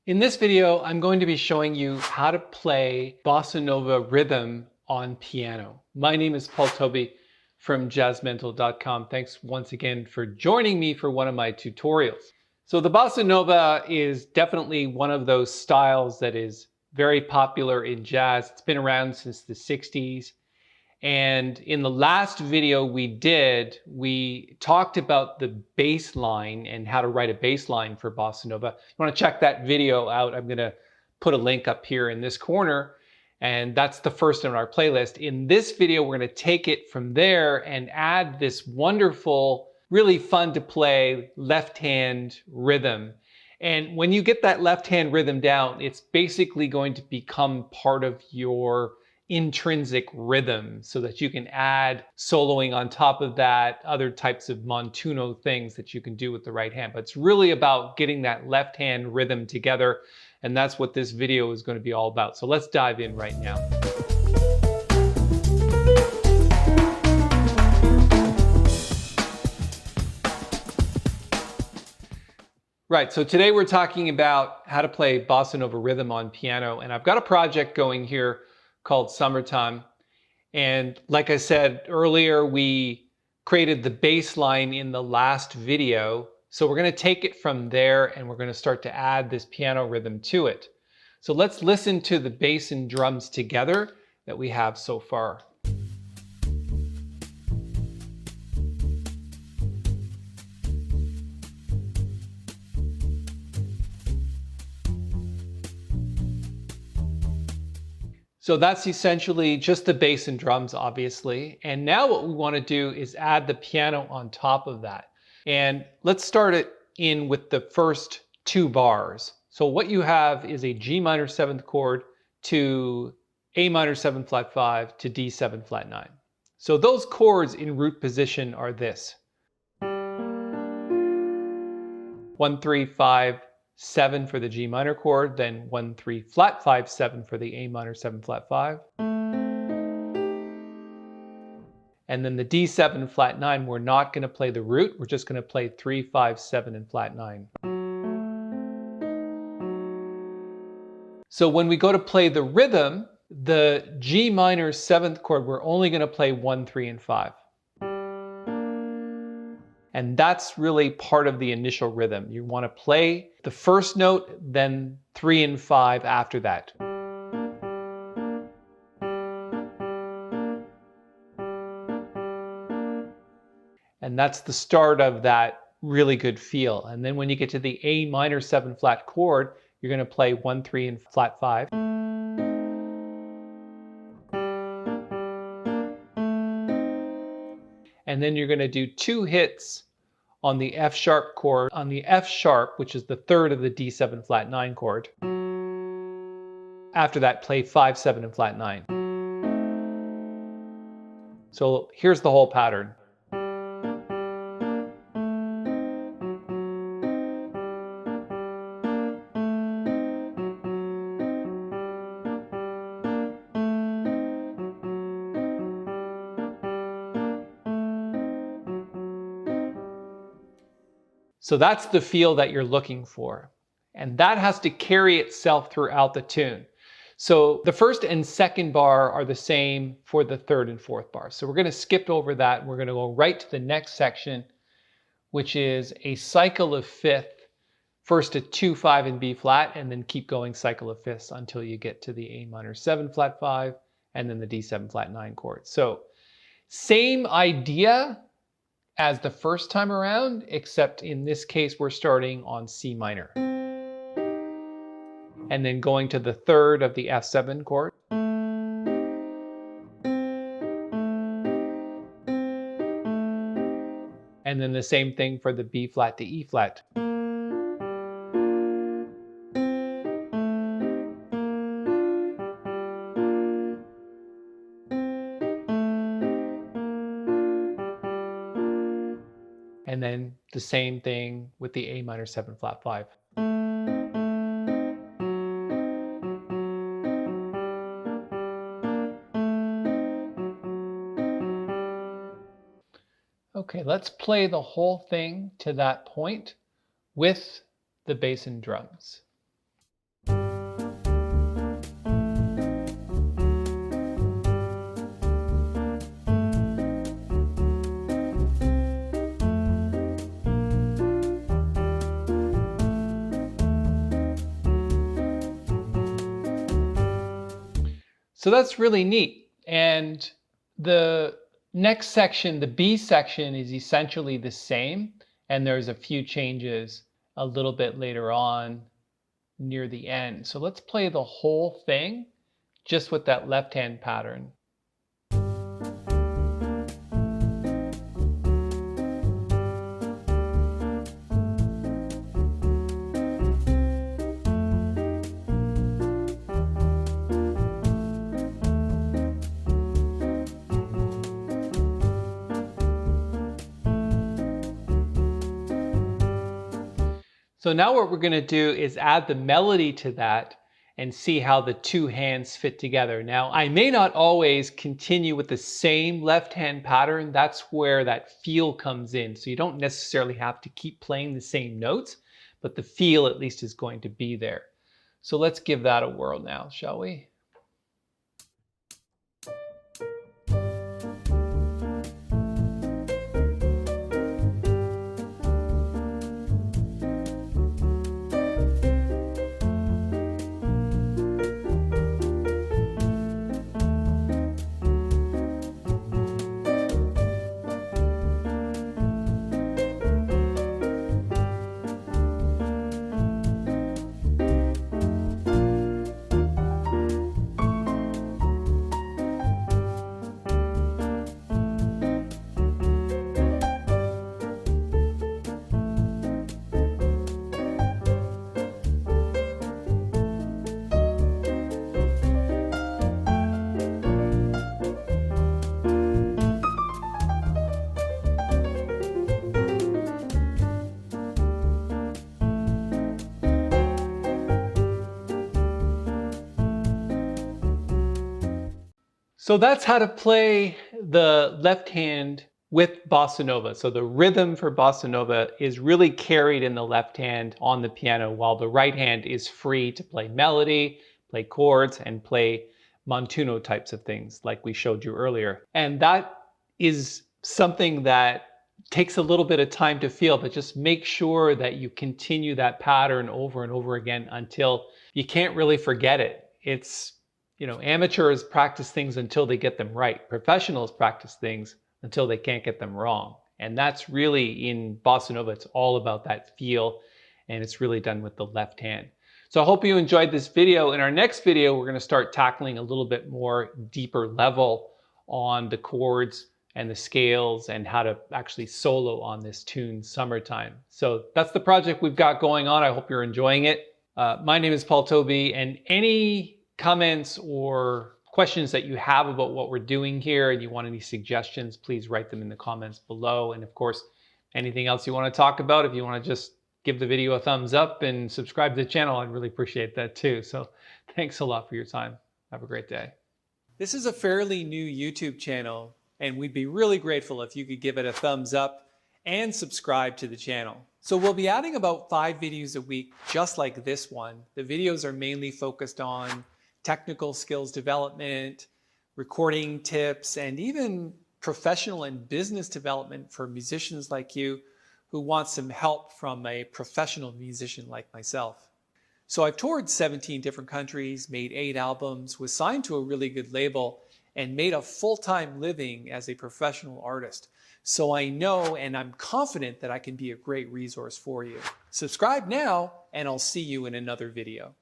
In this video, I'm going to be showing you how to play bossa nova rhythm on piano. My name is Tobey from jazzmental.com. Thanks once again for joining me for one of my tutorials. So the bossa nova is definitely one of those styles that is very popular in jazz. It's been around since the 60s. And in the last video we talked about the bass line and how to write a bass line for bossa nova. If you want to check that video out, I'm going to put a link up here in this corner. And that's the first in our playlist. In this video, we're going to take it from there and add this wonderful, really fun to play left hand rhythm. And when you get that left hand rhythm down, it's basically going to become part of your intrinsic rhythm so that you can add soloing on top of that, other types of montuno things that you can do with the right hand. But it's really about getting that left hand rhythm together, and that's what this video is going to be all about. So let's dive in right now. Right, so today we're talking about how to play bossa nova rhythm on piano, and I've got a project going here called Summertime. And like I said earlier, we created the bass line in the last video. So we're going to take it from there and we're going to start to add this piano rhythm to it. So let's listen to the bass and drums together that we have so far. So that's essentially just the bass and drums, obviously. And now what we want to do is add the piano on top of that. And let's start it in with the first two bars. So what you have is a G minor 7th chord to A minor 7 flat 5 to D7 flat 9. So those chords in root position are this: 1, 3, 5, 7 for the G minor chord, then 1, 3, flat 5, 7 for the A minor 7 flat 5. And then the D7 flat 9, we're not going to play the root, we're just going to play 3, 5, 7 and flat 9. So when we go to play the rhythm, the G minor 7th chord, we're only going to play 1, 3, and 5. And that's really part of the initial rhythm. You want to play the first note, then 3 and 5 after that. And that's the start of that really good feel. And then when you get to the A minor 7 flat chord, you're going to play 1, 3 and flat 5. And then you're going to do 2 hits on the F sharp chord, on the F sharp, which is the third of the D7 flat 9 chord. After that, play 5, 7 and flat 9. So here's the whole pattern. So that's the feel that you're looking for. And that has to carry itself throughout the tune. So the first and second bar are the same for the third and fourth bar. So we're going to skip over that. We're going to go right to the next section, which is a cycle of fifth. First a 2, 5 and B flat, and then keep going cycle of fifths until you get to the A minor 7 flat 5 and then the D7 flat 9 chord. So same idea as the first time around, except in this case we're starting on C minor. And then going to the third of the F7 chord. And then the same thing for the B flat to E flat. And then the same thing with the A minor 7 flat 5. Okay, let's play the whole thing to that point with the bass and drums. So that's really neat. And the next section, the B section, is essentially the same. And there's a few changes a little bit later on near the end. So let's play the whole thing just with that left hand pattern. So now what we're going to do is add the melody to that and see how the two hands fit together. Now, I may not always continue with the same left hand pattern. That's where that feel comes in. So you don't necessarily have to keep playing the same notes, but the feel at least is going to be there. So let's give that a whirl now, shall we? So that's how to play the left hand with Bossa Nova. So the rhythm for Bossa Nova is really carried in the left hand on the piano, while the right hand is free to play melody, play chords, and play montuno types of things like we showed you earlier. And that is something that takes a little bit of time to feel, but just make sure that you continue that pattern over and over again until you can't really forget it. It's, you know, amateurs practice things until they get them right. Professionals practice things until they can't get them wrong. And that's really, in Bossa Nova, it's all about that feel, and it's really done with the left hand. So I hope you enjoyed this video. In our next video, we're going to start tackling a little bit more deeper level on the chords and the scales and how to actually solo on this tune, Summertime. So that's the project we've got going on. I hope you're enjoying it. My name is Paul Tobey, and any comments or questions that you have about what we're doing here and you want any suggestions, please write them in the comments below. And of course, anything else you want to talk about, if you want to just give the video a thumbs up and subscribe to the channel, I'd really appreciate that too. So thanks a lot for your time. Have a great day. This is a fairly new YouTube channel, and we'd be really grateful if you could give it a thumbs up and subscribe to the channel. So we'll be adding about 5 videos a week, just like this one. The videos are mainly focused on technical skills development, recording tips, and even professional and business development for musicians like you who want some help from a professional musician like myself. So I've toured 17 different countries, made 8 albums, was signed to a really good label, and made a full-time living as a professional artist. So I know and I'm confident that I can be a great resource for you. Subscribe now, and I'll see you in another video.